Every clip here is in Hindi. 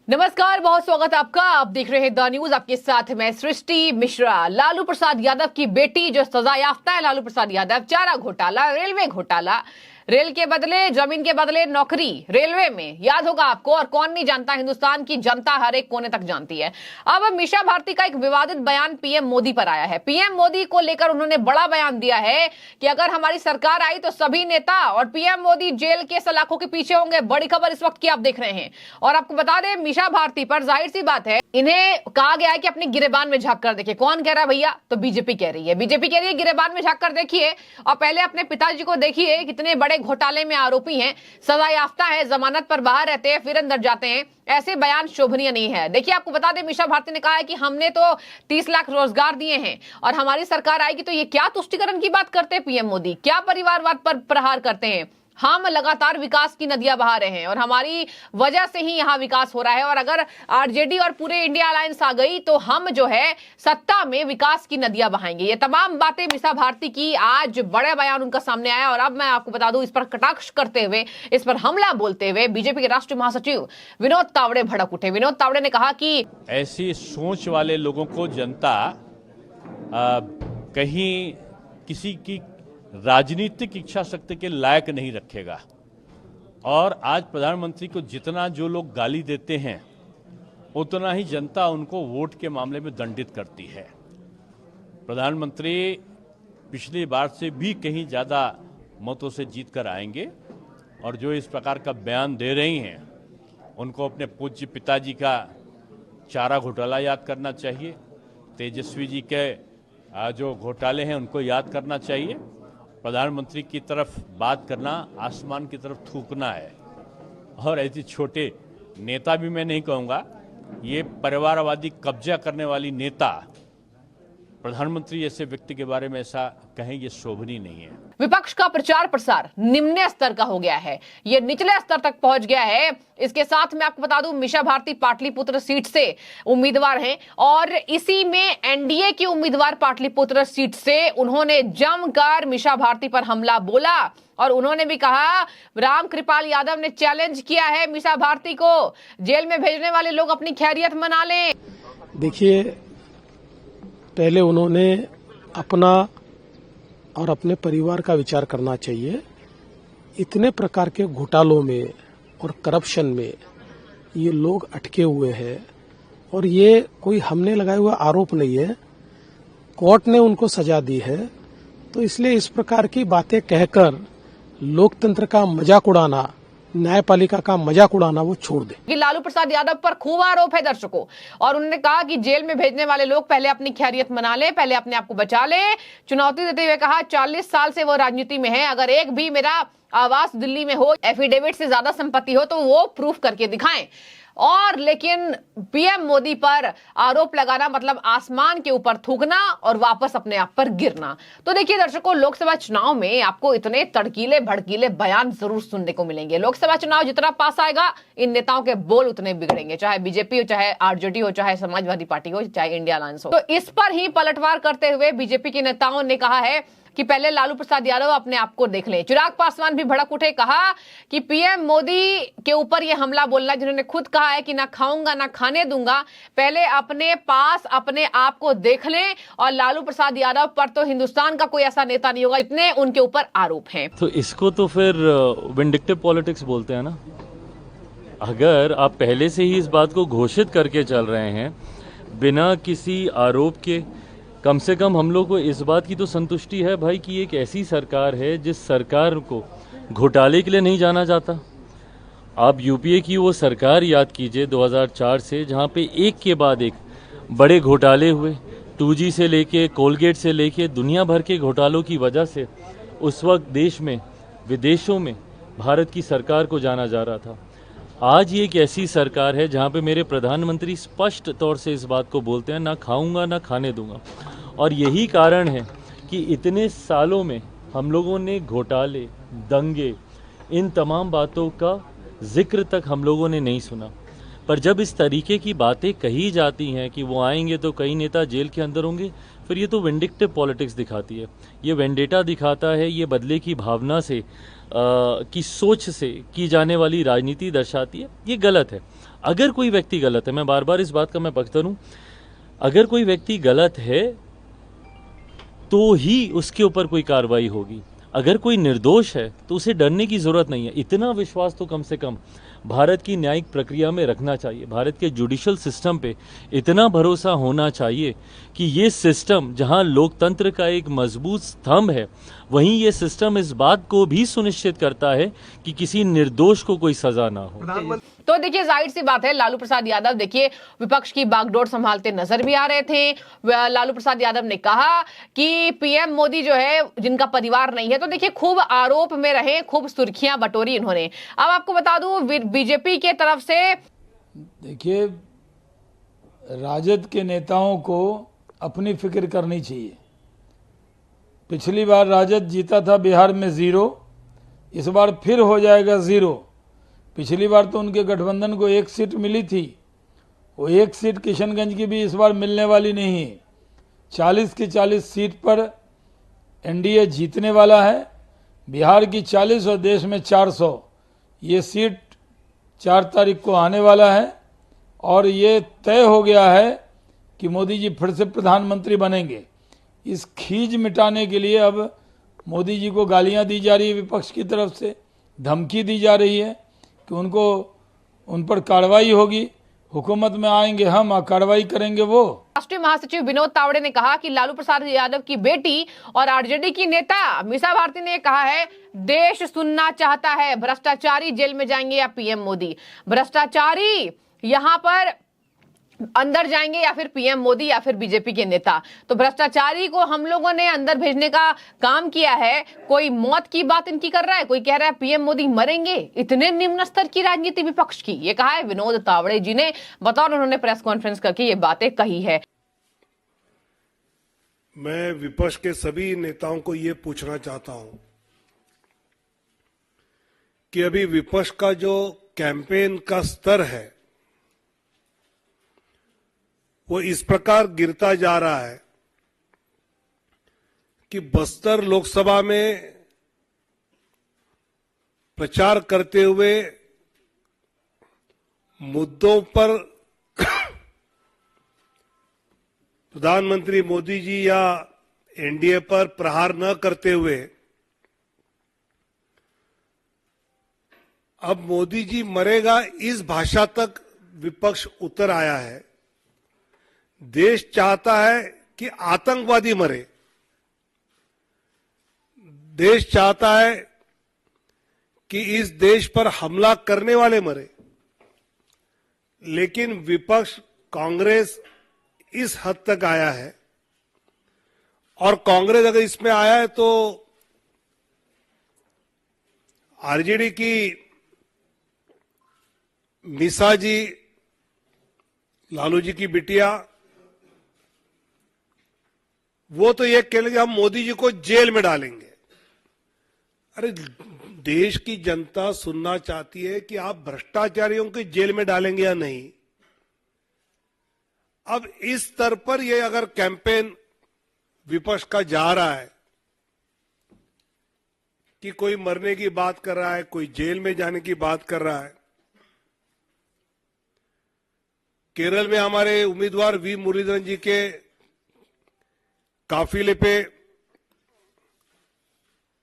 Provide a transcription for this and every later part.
नमस्कार, बहुत स्वागत है आपका। आप देख रहे हैं द न्यूज, आपके साथ मैं सृष्टि मिश्रा। लालू प्रसाद यादव की बेटी जो सजा याफ्ता है, लालू प्रसाद यादव, चारा घोटाला, रेलवे घोटाला, रेल के बदले जमीन के बदले नौकरी रेलवे में, याद होगा आपको। और कौन नहीं जानता, हिंदुस्तान की जनता हर एक कोने तक जानती है। अब मीसा भारती का एक विवादित बयान पीएम मोदी पर आया है। पीएम मोदी को लेकर उन्होंने बड़ा बयान दिया है कि अगर हमारी सरकार आई तो सभी नेता और पीएम मोदी जेल के सलाखों के पीछे होंगे। बड़ी खबर इस वक्त की आप देख रहे हैं। और आपको बता दें, मीसा भारती पर जाहिर सी बात है, इन्हें कहा गया है कि अपनी गिरेबान में झांक कर देखिए। कौन कह रहा है भैया? तो बीजेपी कह रही है। बीजेपी कह रही है गिरेबान में झांक कर देखिए और पहले अपने पिताजी को देखिए, कितने बड़े घोटाले में आरोपी हैं, सजा याफ्ता है, जमानत पर बाहर रहते हैं, फिर अंदर जाते हैं। ऐसे बयान शोभनीय नहीं है। देखिए, आपको बता दें, मीसा भारती ने कहा है कि हमने तो 30 लाख रोजगार दिए हैं और हमारी सरकार आएगी तो ये क्या तुष्टीकरण की बात करते हैं पीएम मोदी, क्या परिवारवाद पर प्रहार करते हैं। हम लगातार विकास की नदियां बहा रहे हैं और हमारी वजह से ही यहां विकास हो रहा है। और अगर आरजेडी और पूरे इंडिया अलायंस आ गई तो हम जो है सत्ता में विकास की नदियां बहाएंगे। ये तमाम बातें मीसा भारती की, आज बड़े बयान उनका सामने आया। और अब मैं आपको बता दूं, इस पर कटाक्ष करते हुए, इस पर हमला बोलते हुए बीजेपी के राष्ट्रीय महासचिव विनोद तावड़े भड़क उठे। विनोद तावड़े ने कहा कि ऐसी सोच वाले लोगों को जनता कहीं किसी की राजनीतिक इच्छा शक्ति के लायक नहीं रखेगा। और आज प्रधानमंत्री को जितना जो लोग गाली देते हैं, उतना ही जनता उनको वोट के मामले में दंडित करती है। प्रधानमंत्री पिछली बार से भी कहीं ज़्यादा मतों से जीत कर आएंगे। और जो इस प्रकार का बयान दे रही हैं, उनको अपने पूज्य पिताजी का चारा घोटाला याद करना चाहिए। तेजस्वी जी के जो घोटाले हैं उनको याद करना चाहिए। प्रधानमंत्री की तरफ बात करना आसमान की तरफ थूकना है। और ऐसे छोटे नेता भी मैं नहीं कहूँगा, ये परिवारवादी कब्जा करने वाली नेता प्रधानमंत्री जैसे व्यक्ति के बारे में ऐसा कहें, ये शोभनीय नहीं है। विपक्ष का प्रचार प्रसार निम्न स्तर का हो गया है, ये निचले स्तर तक पहुंच गया है। इसके साथ मैं आपको बता दूं, मीसा भारती पाटलिपुत्र सीट से उम्मीदवार हैं और इसी में एनडीए के उम्मीदवार पाटलिपुत्र सीट से उन्होंने जमकर मीसा भारती पर हमला बोला। और उन्होंने भी कहा, राम कृपाल यादव ने चैलेंज किया है मीसा भारती को, जेल में भेजने वाले लोग अपनी खैरियत मना लें। देखिए, पहले उन्होंने अपना और अपने परिवार का विचार करना चाहिए। इतने प्रकार के घोटालों में और करप्शन में ये लोग अटके हुए हैं और ये कोई हमने लगाए हुआ आरोप नहीं है, कोर्ट ने उनको सजा दी है। तो इसलिए इस प्रकार की बातें कहकर लोकतंत्र का मजाक उड़ाना, न्यायपालिका का मजाक उड़ाना वो छोड़ दे। कि लालू प्रसाद यादव पर खूब आरोप है दर्शकों, और उन्होंने कहा कि जेल में भेजने वाले लोग पहले अपनी खैरियत मना ले, पहले अपने आप को बचा ले। चुनौती देते हुए कहा, 40 साल से वो राजनीति में है, अगर एक भी मेरा आवास दिल्ली में हो, एफिडेविट से ज्यादा संपत्ति हो तो वो प्रूफ करके दिखाएं। और लेकिन पीएम मोदी पर आरोप लगाना मतलब आसमान के ऊपर थूकना और वापस अपने आप पर गिरना। तो देखिए दर्शकों, लोकसभा चुनाव में आपको इतने तड़कीले भड़कीले बयान जरूर सुनने को मिलेंगे। लोकसभा चुनाव जितना पास आएगा, इन नेताओं के बोल उतने बिगड़ेंगे, चाहे बीजेपी हो, चाहे आरजेडी हो, चाहे समाजवादी पार्टी हो, चाहे इंडिया अलायंस हो। तो इस पर ही पलटवार करते हुए बीजेपी के नेताओं ने कहा है कि पहले लालू प्रसाद यादव अपने आप को देख लें। चिराग पासवान भी भड़क उठे, कहा कि पीएम मोदी के ऊपर यह हमला बोलना, जिन्होंने खुद कहा है कि ना खाऊंगा ना खाने दूंगा, पहले अपने पास अपने आप को देख लें। और लालू प्रसाद यादव पर तो हिंदुस्तान का कोई ऐसा नेता नहीं होगा, इतने उनके ऊपर आरोप हैं। तो इसको तो फिर विंडिक्टिव पॉलिटिक्स बोलते हैं ना। अगर आप पहले से ही इस बात को घोषित करके चल रहे हैं बिना किसी आरोप के, कम से कम हम लोग को इस बात की तो संतुष्टि है भाई कि एक ऐसी सरकार है जिस सरकार को घोटाले के लिए नहीं जाना जाता। आप यूपीए की वो सरकार याद कीजिए 2004 से, जहाँ पे एक के बाद एक बड़े घोटाले हुए, 2G से लेके कोलगेट से लेके दुनिया भर के घोटालों की वजह से उस वक्त देश में विदेशों में भारत की सरकार को जाना जा रहा था। आज ये एक ऐसी सरकार है जहाँ पे मेरे प्रधानमंत्री स्पष्ट तौर से इस बात को बोलते हैं, ना खाऊंगा ना खाने दूंगा। और यही कारण है कि इतने सालों में हम लोगों ने घोटाले, दंगे, इन तमाम बातों का जिक्र तक हम लोगों ने नहीं सुना। पर जब इस तरीके की बातें कही जाती हैं कि वो आएंगे तो कई नेता जेल के अंदर होंगे, फिर ये तो विंडिक्टिव पॉलिटिक्स दिखाती है, ये वेंडेटा दिखाता है, ये बदले की भावना से की सोच से की जाने वाली राजनीति दर्शाती है। ये गलत है। अगर कोई व्यक्ति गलत है, मैं बार बार इस बात का मैं पक्षधर हूं, अगर कोई व्यक्ति गलत है तो ही उसके ऊपर कोई कार्रवाई होगी। अगर कोई निर्दोष है तो उसे डरने की जरूरत नहीं है। इतना विश्वास तो कम से कम भारत की न्यायिक प्रक्रिया में रखना चाहिए। भारत के जुडिशियल सिस्टम पे इतना भरोसा होना चाहिए कि ये सिस्टम जहां लोकतंत्र का एक मजबूत स्तंभ है, वहीं ये सिस्टम इस बात को भी सुनिश्चित करता है कि किसी निर्दोष को कोई सजा ना हो। तो देखिए, जाहिर सी बात है, लालू प्रसाद यादव देखिए विपक्ष की बागडोर संभालते नजर भी आ रहे थे। लालू प्रसाद यादव ने कहा कि पीएम मोदी जो है जिनका परिवार नहीं है, तो देखिए खूब आरोप में रहे, खूब सुर्खियां बटोरी इन्होंने। अब आपको बता दूं, बीजेपी के तरफ से देखिए, राजद के नेताओं को अपनी फिक्र करनी चाहिए। पिछली बार राजद जीता था बिहार में 0, इस बार फिर हो जाएगा 0। पिछली बार तो उनके गठबंधन को 1 सीट मिली थी, वो 1 सीट किशनगंज की भी इस बार मिलने वाली नहीं है। 40 की 40 सीट पर एनडीए जीतने वाला है। बिहार की 40 और देश में 400 ये सीट 4 तारीख को आने वाला है और ये तय हो गया है कि मोदी जी फिर से प्रधानमंत्री बनेंगे। इस खींच मिटाने के लिए अब मोदी जी को गालियां दी जा रही है, विपक्ष की तरफ से धमकी दी जा रही है कि उन पर कार्रवाई होगी, हुकूमत में आएंगे हम, कार्रवाई करेंगे वो। राष्ट्रीय महासचिव विनोद तावड़े ने कहा कि लालू प्रसाद यादव की बेटी और आरजेडी की नेता मीसा भारती ने कहा है, देश सुनना चाहता है, भ्रष्टाचारी जेल में जाएंगे या पीएम मोदी। भ्रष्टाचारी यहां पर अंदर जाएंगे या फिर पीएम मोदी या फिर बीजेपी के नेता। तो भ्रष्टाचारी को हम लोगों ने अंदर भेजने का काम किया है। कोई मौत की बात इनकी कर रहा है, कोई कह रहा है पीएम मोदी मरेंगे। इतने निम्न स्तर की राजनीति विपक्ष की, ये कहा है विनोद तावड़े जी ने, बतौर उन्होंने प्रेस कॉन्फ्रेंस करके ये बातें कही है। मैं विपक्ष के सभी नेताओं को ये पूछना चाहता हूं कि अभी विपक्ष का जो कैंपेन का स्तर है वो इस प्रकार गिरता जा रहा है कि बस्तर लोकसभा में प्रचार करते हुए मुद्दों पर प्रधानमंत्री मोदी जी या एनडीए पर प्रहार न करते हुए अब मोदी जी मरेगा इस भाषा तक विपक्ष उतर आया है। देश चाहता है कि आतंकवादी मरे, देश चाहता है कि इस देश पर हमला करने वाले मरे, लेकिन विपक्ष कांग्रेस इस हद तक आया है। और कांग्रेस अगर इसमें आया है तो आरजेडी की मीसा जी, लालू जी की बिटिया, वो तो ये कह लेंगे हम मोदी जी को जेल में डालेंगे। अरे देश की जनता सुनना चाहती है कि आप भ्रष्टाचारियों को जेल में डालेंगे या नहीं। अब इस स्तर पर ये अगर कैंपेन विपक्ष का जा रहा है कि कोई मरने की बात कर रहा है, कोई जेल में जाने की बात कर रहा है। केरल में हमारे उम्मीदवार वी मुरलीधरन जी के काफिले पे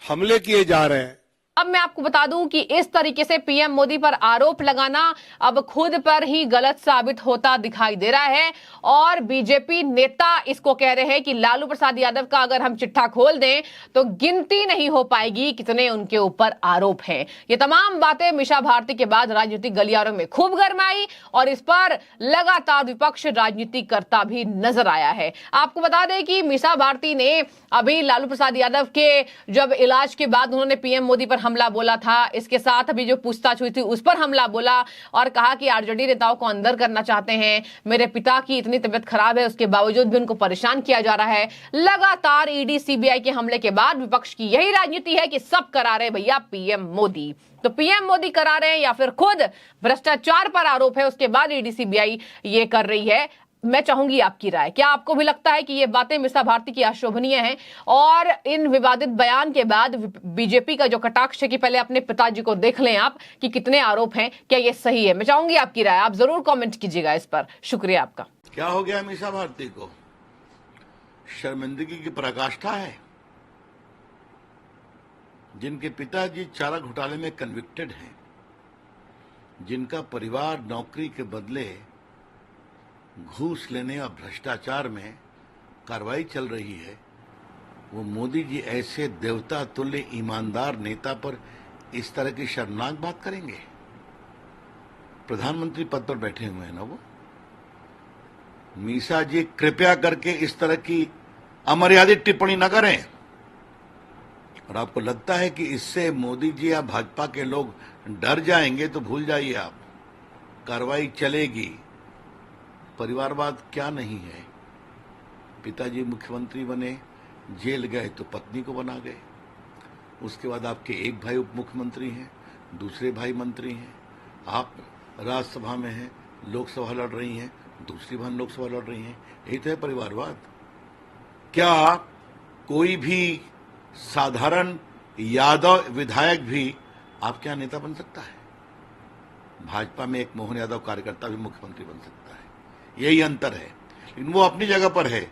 हमले किए जा रहे हैं। अब मैं आपको बता दूं कि इस तरीके से पीएम मोदी पर आरोप लगाना अब खुद पर ही गलत साबित होता दिखाई दे रहा है। और बीजेपी नेता इसको कह रहे हैं कि लालू प्रसाद यादव का अगर हम चिट्ठा खोल दें तो गिनती नहीं हो पाएगी कितने उनके ऊपर आरोप हैं। ये तमाम बातें मीसा भारती के बाद राजनीतिक गलियारों में खूब गरमाई और इस पर लगातार विपक्ष राजनीति करता भी नजर आया है। आपको बता दें कि मीसा भारती ने अभी लालू प्रसाद यादव के जब इलाज के बाद उन्होंने पीएम मोदी पर हमला बोला था, इसके साथ अभी जो पूछताछ हुई थी उस पर हमला बोला और कहा कि आरजेडी नेताओं को अंदर करना चाहते हैं। मेरे पिता की इतनी तबीयत खराब है, उसके बावजूद भी उनको परेशान किया जा रहा है। लगातार ईडी सीबीआई के हमले के बाद विपक्ष की यही राजनीति है कि सब करा रहे भैया पीएम मोदी। तो पीएम मोदी करा रहे हैं या फिर खुद भ्रष्टाचार पर आरोप है, उसके बाद ईडी सीबीआई ये कर रही है। मैं चाहूंगी आपकी राय। क्या आपको भी लगता है कि ये बातें मीसा भारती की अशोभनीय हैं और इन विवादित बयान के बाद बीजेपी का जो कटाक्ष है कि पहले अपने पिताजी को देख लें आप कि कितने आरोप हैं, क्या ये सही है? मैं चाहूंगी आपकी राय, आप जरूर कमेंट कीजिएगा इस पर। शुक्रिया आपका। क्या हो गया मीसा भारती को? शर्मिंदगी की पराकाष्ठा है। जिनके पिताजी चारा घोटाले में कन्विक्टेड हैं, जिनका परिवार नौकरी के बदले घूस लेने और भ्रष्टाचार में कार्रवाई चल रही है, वो मोदी जी ऐसे देवता तुल्य ईमानदार नेता पर इस तरह की शर्मनाक बात करेंगे? प्रधानमंत्री पद पर बैठे हुए हैं ना वो। मीसा जी कृपया करके इस तरह की अमर्यादित टिप्पणी न करें। और आपको लगता है कि इससे मोदी जी या भाजपा के लोग डर जाएंगे तो भूल जाइए आप, कार्रवाई चलेगी। परिवारवाद क्या नहीं है? पिताजी मुख्यमंत्री बने, जेल गए तो पत्नी को बना गए। उसके बाद आपके एक भाई उप मुख्यमंत्री हैं, दूसरे भाई मंत्री हैं, आप राज्यसभा में हैं, लोकसभा लड़ रही हैं, दूसरी बहन लोकसभा लड़ रही हैं। यही तो है परिवारवाद। क्या कोई भी साधारण यादव विधायक भी आपके यहां नेता बन सकता है? भाजपा में एक मोहन यादव कार्यकर्ता भी मुख्यमंत्री बन सकता है। यही अंतर है, लेकिन वो अपनी जगह पर है।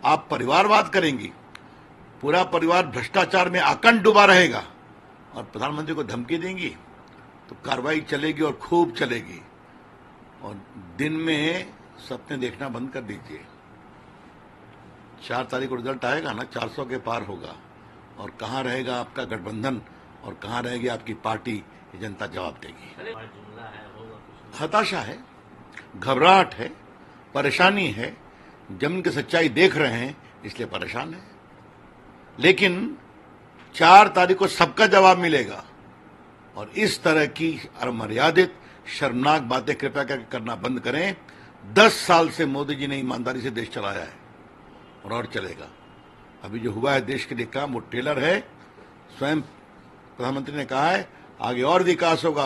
आप परिवारवाद करेंगी, पूरा परिवार भ्रष्टाचार में आकंठ डूबा रहेगा और प्रधानमंत्री को धमकी देंगी, तो कार्रवाई चलेगी और खूब चलेगी। और दिन में सपने देखना बंद कर दीजिए। 4 तारीख को रिजल्ट आएगा ना, 400 के पार होगा। और कहां रहेगा आपका गठबंधन और कहां रहेगी आपकी पार्टी, ये जनता जवाब देगी। हताशा है, घबराहट है, परेशानी है। जमीन की सच्चाई देख रहे हैं इसलिए परेशान है। लेकिन 4 तारीख को सबका जवाब मिलेगा। और इस तरह की अमर्यादित शर्मनाक बातें कृपया करके करना बंद करें। 10 साल से मोदी जी ने ईमानदारी से देश चलाया है और चलेगा। अभी जो हुआ है देश के लिए काम, वो टेलर है। स्वयं प्रधानमंत्री ने कहा है आगे और विकास होगा।